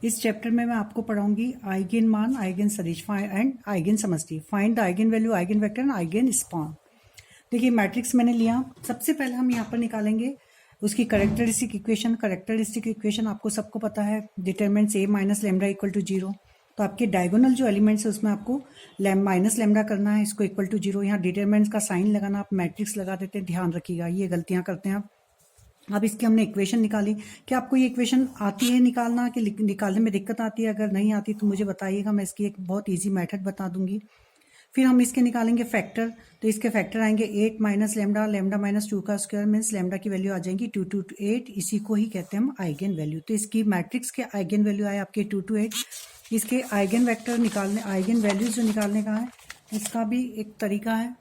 इस चैप्टर में मैं आपको पढ़ाऊंगी आइगन मान, आइगन सदिश एंड आइगन समष्टि। Find the eigen value, eigen vector and eigen span. देखिए मैट्रिक्स मैंने लिया। सबसे पहले हम यहाँ पर निकालेंगे उसकी करेक्टरिस्टिक इक्वेशन। करेक्टरिस्टिक इक्वेशन आपको सबको पता है, determinants a minus lambda equal to 0। तो आपके डायगोनल जो एलिमेंट्स है उसमें आपको माइनस लेमडा करना है, इसको इक्वल टू 0। यहाँ डिटरमिनेंट्स का साइन लगाना, आप मैट्रिक्स लगा देते हैं, ध्यान रखिएगा, ये गलतियां करते हैं आप। अब इसकी हमने इक्वेशन निकाली। क्या आपको ये इक्वेशन आती है निकालना, कि निकालने में दिक्कत आती है? अगर नहीं आती तो मुझे बताइएगा, मैं इसकी एक बहुत इजी मेथड बता दूंगी। फिर हम इसके निकालेंगे फैक्टर। तो इसके फैक्टर आएंगे 8 माइनस लेमडा, लेमडा माइनस 2 का स्क्वायर मीन्स लेमडा की वैल्यू आ जाएंगी 2 to 8। इसी को ही कहते हैं हम आइगन वैल्यू। तो इसकी मैट्रिक्स के आइगन वैल्यू आए आपके 2 to 8। इसके आइगन वेक्टर निकालने, आइगन वैल्यूज जो निकालने का है, इसका भी एक तरीका है।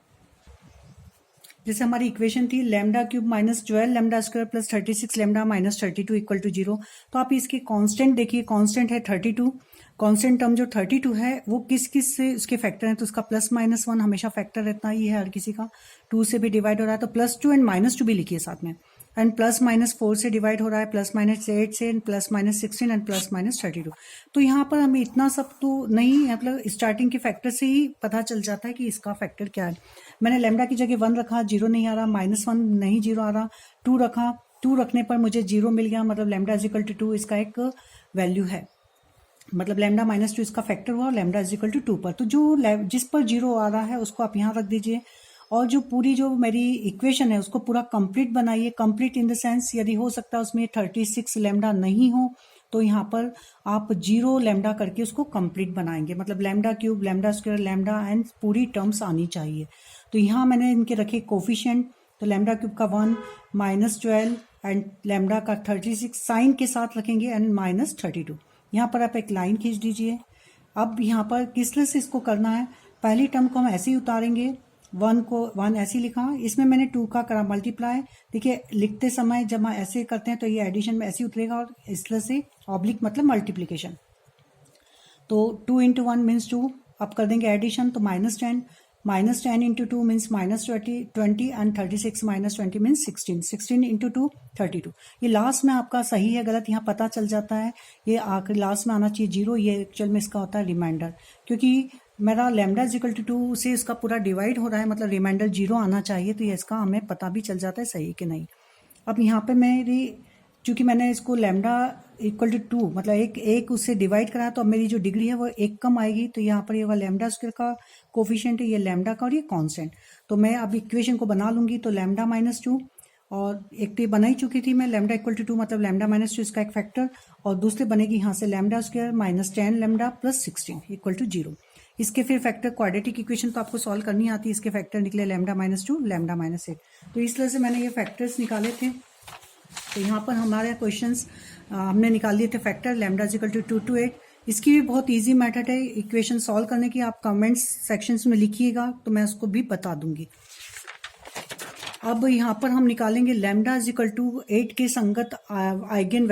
जैसे हमारी इक्वेशन थी lambda cube minus 12 lambda square plus 36 lambda minus 32 equal to 0। तो आप इसके कांस्टेंट देखिए, कांस्टेंट है 32। कांस्टेंट टर्म जो 32 है वो किस किस से उसके फैक्टर हैं, तो उसका प्लस माइनस 1 हमेशा फैक्टर रहता ही है हर किसी का। 2 से भी डिवाइड हो रहा है तो +2 एंड -2 भी लिखिए साथ में। एंड प्लस माइनस 4 से डिवाइड हो रहा है, प्लस माइनस 8 से, plus minus 16 and plus minus 32। तो यहाँ पर हमें इतना सब तो नहीं, मतलब स्टार्टिंग के फैक्टर से ही पता चल जाता है कि इसका फैक्टर क्या है। मैंने लेमडा की जगह 1 रखा, 0 नहीं आ रहा, -1 नहीं 0 आ रहा। 2 रखा, 2 रखने पर मुझे 0 मिल गया, मतलब लेमडा इज इक्वल टू 2 इसका एक वैल्यू है। मतलब लेमडा माइनस 2 इसका फैक्टर हुआ, लेमडा इज इक्वल टू 2 पर। तो जो जिस पर 0 आ रहा है उसको आप यहाँ रख दीजिए। और जो पूरी जो मेरी इक्वेशन है उसको पूरा कंप्लीट बनाइए। कंप्लीट इन द सेंस, यदि हो सकता है उसमें 36 लेमडा नहीं हो तो यहाँ पर आप 0 लेमडा करके उसको कंप्लीट बनाएंगे। मतलब lambda cube, lambda square, lambda and पूरी टर्म्स आनी चाहिए। तो यहाँ मैंने इनके रखे कोफिशिएंट। तो लेमडा क्यूब का 1 -12 एंड लेमडा का 36 साइन के साथ रखेंगे एंड -32। यहाँ पर आप एक लाइन खींच दीजिए। अब यहाँ पर किस तरह से इसको करना है, पहली टर्म को हम ऐसे ही उतारेंगे, 1 को 1 ऐसे ही लिखा, इसमें मैंने 2 का करा मल्टीप्लाई। देखिए लिखते समय जब हम ऐसे करते हैं तो ये एडिशन में ऐसे ही उतरेगा, और इस तरह से ऑब्लिक मतलब मल्टीप्लीकेशन। तो 2 into 1 मीन्स 2। अब कर देंगे एडिशन, तो -10, -10 into 2 means -20 and 36 -20 means 16, 16 into 2 32। ये लास्ट में आपका सही है गलत यहाँ पता चल जाता है। ये आखिर लास्ट में आना चाहिए 0, ये एक्चुअल में इसका होता है रिमाइंडर, क्योंकि मेरा लेमडा इज इक्वल टू 2 से इसका पूरा डिवाइड हो रहा है, मतलब रिमाइंडर 0 आना चाहिए। तो ये इसका हमें पता भी चल जाता है सही कि नहीं। अब यहाँ पे मेरी, चूंकि मैंने इसको लेमडा इक्वल टू 2 मतलब एक उससे डिवाइड कराया, तो अब मेरी जो डिग्री है वो एक कम आएगी। तो यहाँ पर ये होगा लेमडा स्क्वायर का कोफिशिएंट है, ये लेमडा का और ये कांस्टेंट। तो मैं अब इक्वेशन को बना लूंगी। तो लेमडा -2, और एक तो ये बना ही चुकी थी मैं, लेमडा इक्वल टू 2 मतलब लेमडा -2 इसका एक फैक्टर, और दूसरे बनेगी यहाँ से lambda square -10 lambda plus 16 equal to 0। इसके फिर फैक्टर, क्वाड्रेटिक इक्वेशन तो आपको सॉल्व करनी आती है, इसके फैक्टर निकले लेमडा -2 लेमडा -8। तो इस तरह से मैंने ये फैक्टर्स निकाले थे। तो यहाँ पर हमारे क्वेश्चंस हमने निकाल लिए थे factor lambda is equal to 2 to 8। इसकी भी बहुत इजी मेथड है इक्वेशन सॉल्व करने की, आप कमेंट्स सेक्शंस में लिखिएगा तो मैं उसको भी बता दूंगी। अब यहाँ पर हम निकालेंगे लेमडा इज इक्वल टू 8 के संगत eigen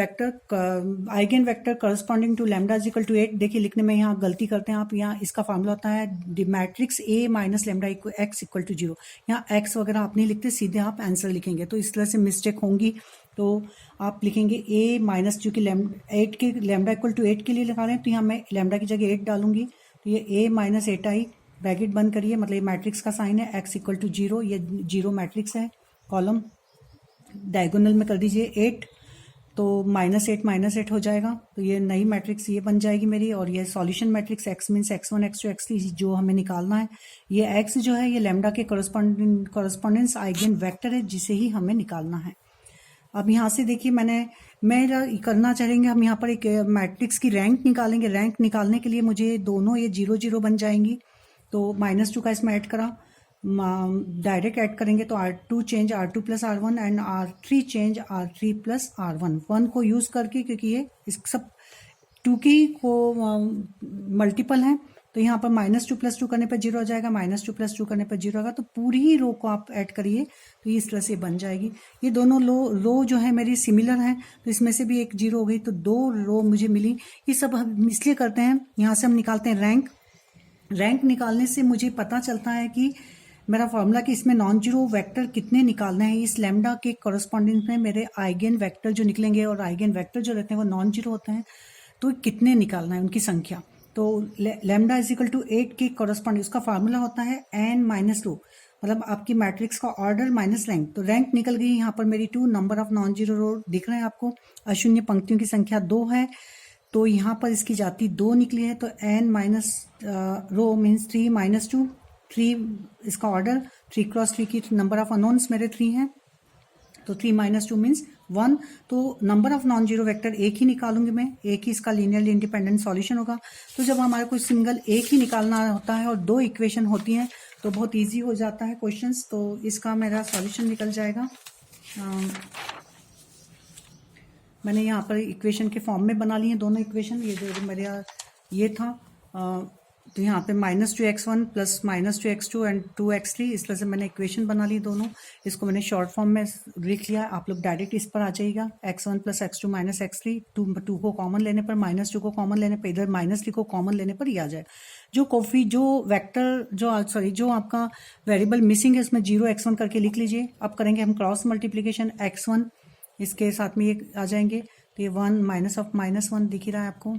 vector corresponding to lambda is equal to 8। देखिए लिखने में यहाँ गलती करते हैं आप, यहाँ इसका फॉर्मूला होता है matrix A minus lambda x equal to 0। यहाँ x वगैरह आप नहीं लिखते, सीधे आप आंसर लिखेंगे, तो इस तरह से मिस्टेक होंगी। तो आप लिखेंगे A माइनस, चूंकि 8 के लेमडा इक्वल टू 8 के लिए लगा रहे हैं तो यहाँ मैं लेमडा की जगह 8 डालूंगी। तो ये A माइनस 8i, ब्रैकेट बंद करिए, मतलब ये मैट्रिक्स का साइन है, x इक्वल टू 0, ये 0 मैट्रिक्स है। कॉलम डायगोनल में कर दीजिए 8, तो -8 हो जाएगा। तो ये नई मैट्रिक्स ये बन जाएगी मेरी, और ये solution matrix x means x1 x2 x3 जो हमें निकालना है। ये x जो है ये लेमडा के कॉरस्पॉन्डेंस आइगन वेक्टर है, जिसे ही हमें निकालना है। अब यहाँ से देखिए मैं करना चाहेंगे, हम यहाँ पर एक मैट्रिक्स की रैंक निकालेंगे। रैंक निकालने के लिए मुझे दोनों ये 0 0 बन जाएंगी। तो -2 का इसमें ऐड करा, डायरेक्ट ऐड करेंगे तो R2 change R2 plus R1 and R3 change R3 plus R1। 1 को यूज करके, क्योंकि ये इस सब 2 की को मल्टीपल है, तो यहाँ पर -2 + 2 करने पर 0 हो जाएगा, -2 + 2 करने पर 0 होगा। तो पूरी ही रो को आप ऐड करिए तो इस तरह से बन जाएगी। ये दोनों रो जो है मेरी सिमिलर हैं, तो इसमें से भी एक 0 हो गई, तो 2 रो मुझे मिली। ये सब हम इसलिए करते हैं, यहाँ से हम निकालते हैं रैंक निकालने से मुझे पता चलता है कि मेरा फॉर्मूला कि इसमें नॉन जीरो वेक्टर कितने निकालने हैं। इस लेमडा के कॉरस्पॉन्डिंग में मेरे आइगन वेक्टर जो निकलेंगे, और आइगन वेक्टर जो रहते हैं वो नॉन जीरो होते हैं। तो कितने निकालना है उनकी संख्या। तो लैम्डा इज इक्वल टू 8 के कॉरस्पॉन्डिंग उसका फार्मूला होता है n माइनस 2, मतलब आपकी मैट्रिक्स का ऑर्डर माइनस रैंक। तो रैंक निकल गई यहाँ पर मेरी 2, नंबर ऑफ नॉन जीरो रो दिख रहे हैं आपको, अशून्य पंक्तियों की संख्या 2 है, तो यहाँ पर इसकी जाति 2 निकली है। तो n minus rho means 3 minus 2, 3 इसका ऑर्डर, 3 क्रॉस 3 की नंबर ऑफ अननोन्स मेरे 3 हैं, तो 3 माइनस 2 मीन्स 1। तो number of non zero vector एक ही निकालूंगी मैं, एक ही इसका लीनियरली इंडिपेंडेंट सॉल्यूशन होगा। तो जब हमारे को सिंगल एक ही निकालना होता है और 2 इक्वेशन होती हैं तो बहुत इजी हो जाता है क्वेश्चंस। तो इसका मेरा सॉल्यूशन निकल जाएगा। मैंने यहाँ पर इक्वेशन के फॉर्म में बना ली है दोनों इक्वेशन। ये जो मेरा ये था, तो यहाँ पे -2x1 plus -2x2 and 2x3, इस तरह से मैंने इक्वेशन बना ली दोनों। इसको मैंने शॉर्ट फॉर्म में लिख लिया। आप लोग डायरेक्ट इस पर आ जाइएगा, x1 plus x2 minus x3, 2 को कॉमन लेने पर, -2 को कॉमन लेने पर, इधर -3 को कॉमन लेने पर ये आ जाए। जो आपका वेरिएबल मिसिंग है उसमें 0x1 करके लिख लीजिए। अब करेंगे हम क्रॉस मल्टीप्लीकेशन, x1 इसके साथ में ये आ जाएंगे, तो ये 1 माइनस ऑफ -1 दिख ही रहा है आपको,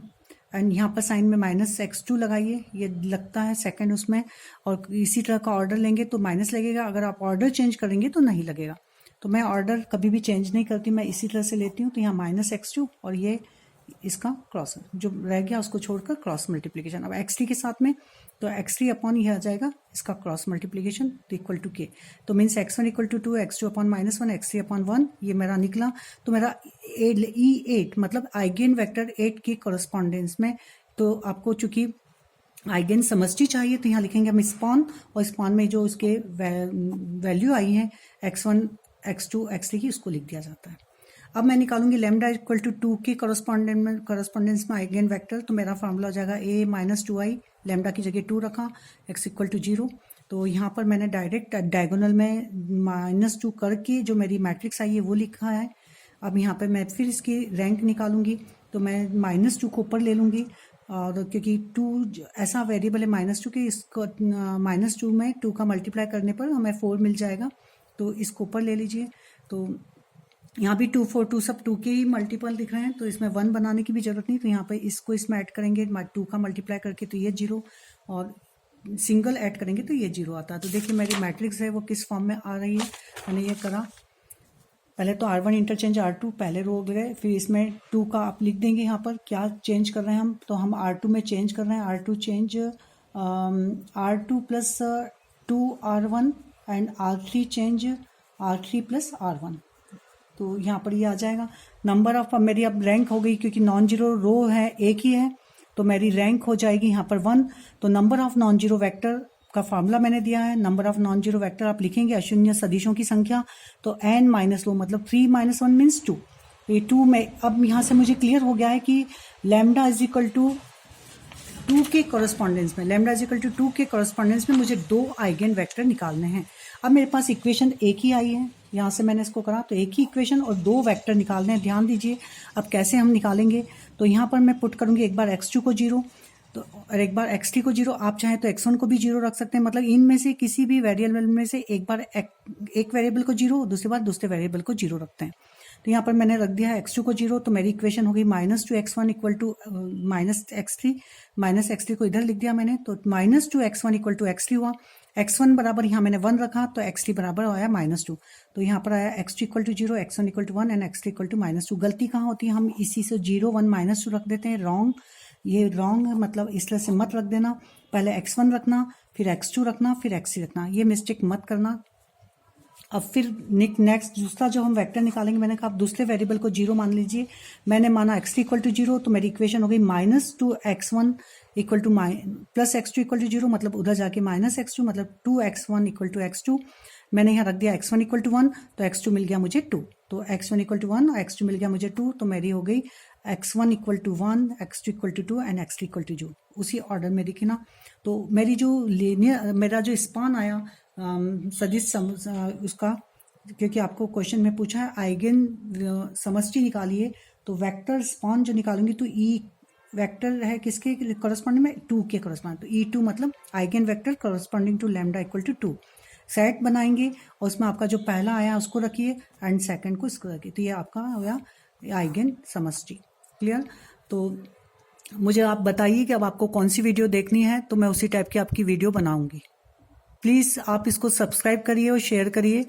एंड यहाँ पर साइन में -x2 लगाइए, ये लगता है सेकंड उसमें, और इसी तरह का ऑर्डर लेंगे तो माइनस लगेगा। अगर आप ऑर्डर चेंज करेंगे तो नहीं लगेगा। तो मैं ऑर्डर कभी भी चेंज नहीं करती, मैं इसी तरह से लेती हूँ। तो यहाँ -x2 और ये इसका क्रॉस जो रह गया उसको छोड़कर क्रॉस मल्टीप्लीकेशन। अब x3 के साथ में, तो x3 अपॉन ये आ जाएगा इसका क्रॉस मल्टीप्लीकेशन, तो इक्वल टू k। तो means x1 equal to 2, x2 upon -1, x3 upon 1, ये मेरा निकला। तो मेरा E8 मतलब आइगेन वेक्टर 8 के कॉरस्पॉन्डेंस में, तो आपको चूंकि आइगेन समष्टि चाहिए तो यहाँ लिखेंगे हम स्पॉन, और स्पॉन में जो उसके वैल्यू आई है x1 x2 x3 की, उसको लिख दिया जाता है। अब मैं निकालूंगी लैम्डा इक्वल टू 2 के कॉरस्पॉन्डेंस में आइगेन वेक्टर। तो मेरा फॉर्मूला हो जाएगा a माइनस 2i, लैम्डा की जगह 2 रखा, x इक्वल टू 0। तो यहाँ पर मैंने डायरेक्ट डायगोनल में -2 करके जो मेरी मैट्रिक्स आई है वो लिखा है। अब यहाँ पे मैं फिर इसकी रैंक निकालूंगी, तो मैं -2 को ऊपर ले लूँगी, और क्योंकि 2 ऐसा वेरिएबल है -2 कि इसको -2 में 2 का मल्टीप्लाई करने पर हमें 4 मिल जाएगा, तो इसको ऊपर ले लीजिए। तो यहाँ भी 2 4 2 सब 2 के ही मल्टीपल दिख रहे हैं, तो इसमें 1 बनाने की भी जरूरत नहीं। तो यहाँ पे इसको इसमें ऐड करेंगे 2 का मल्टीप्लाई करके, तो ये 0, और सिंगल ऐड करेंगे तो ये 0 आता है। तो देखिए मेरी मैट्रिक्स है वो किस फॉर्म में आ रही है। मैंने ये करा, पहले तो R1 इंटरचेंज R2 पहले रो गए, फिर इसमें 2 का आप लिख देंगे। यहाँ पर क्या चेंज कर रहे हैं हम, तो हम R2 में चेंज कर रहे हैं, R2 change R2 plus 2R1 and R3 change R3 plus R1। तो यहाँ पर ये आ जाएगा। नंबर ऑफ मेरी अब रैंक हो गई, क्योंकि नॉन जीरो रो है एक ही है, तो मेरी रैंक हो जाएगी यहाँ पर 1। तो number of non zero vector का फार्मूला मैंने दिया है। Number of non zero vector आप लिखेंगे अशून्य सदिशों की संख्या, तो n माइनस लो मतलब 3 माइनस 1 मीन्स 2। तो ये 2 में अब यहाँ से मुझे क्लियर हो गया है कि लैम्डा इज इक्वल टू 2 के कॉरस्पॉन्डेंस में, लैम्डा इज इक्वल टू 2 के कॉरस्पॉन्डेंस में मुझे 2 आइगेन वेक्टर निकालने हैं। अब मेरे पास इक्वेशन एक ही आई है, यहाँ से मैंने इसको करा, तो एक ही इक्वेशन और 2 वेक्टर निकालने हैं। ध्यान दीजिए अब कैसे हम निकालेंगे। तो यहाँ पर मैं पुट करूँगी एक बार x2 को 0, तो और एक बार x3 को 0। आप चाहें तो x1 को भी 0 रख सकते हैं, मतलब इनमें से किसी भी वेरिएबल में से एक बार एक वेरिएबल को 0, दूसरी बार दूसरे वेरिएबल को 0 रखते हैं। तो यहाँ पर मैंने रख दिया है x2 को 0, तो मेरी इक्वेशन हो गई -2x1 equal to -x3, -x3 को इधर लिख दिया मैंने, तो -2x1 इक्वल टू x3 हुआ। x1 बराबर यहाँ मैंने 1 रखा, तो x3 बराबर आया -2। तो यहाँ पर आया x2 equal to 0, x1 equal to 1 and x3 equal to -2। गलती कहाँ होती है, हम इसी से 0 1 -2 रख देते हैं, रॉन्ग। ये रॉन्ग है, मतलब इस तरह से मत रख देना। पहले x1 रखना, फिर x2 रखना, फिर x3 रखना, ये मिस्टेक मत करना। अब फिर नेक्स्ट दूसरा जो हम वेक्टर निकालेंगे, मैंने कहा आप दूसरे वेरिएबल को 0 मान लीजिए। मैंने माना x3 इक्वल टू 0, तो मेरी इक्वेशन हो गई -2x1 equal to plus x2 equal to 0, मतलब उधर जाके -x2 मतलब 2x1 इक्वल टू x2। मैंने यहाँ रख दिया x1 इक्वल टू 1, तो x2 मिल गया मुझे 2, तो x1 इक्वल टू 1 और x2 मिल गया मुझे 2, तो मेरी हो गई x1 equal to 1, x2 equal to 2 and x3 equal to 0। उसी ऑर्डर में लिखी ना। तो मेरी जो लीनियर मेरा जो स्पान आया सदिश उसका, क्योंकि आपको क्वेश्चन में पूछा है आइगेन समष्टि निकालिए, तो वेक्टर स्पान जो निकालूंगी तो ई वेक्टर है किसके कॉरस्पॉन्डिंग में, 2 के कॉरस्पॉन्डिंग। तो E2 मतलब eigen vector corresponding to lambda equal to 2। Set बनाएंगे और उसमें आपका जो पहला आया उसको रखिए एंड सेकंड को इसको रखिए, तो ये आपका हो गया आइगेन समष्टि। क्लियर। तो मुझे आप बताइए कि अब आपको कौन सी वीडियो देखनी है, तो मैं उसी टाइप की आपकी वीडियो बनाऊंगी। प्लीज़ आप इसको सब्सक्राइब करिए और शेयर करिए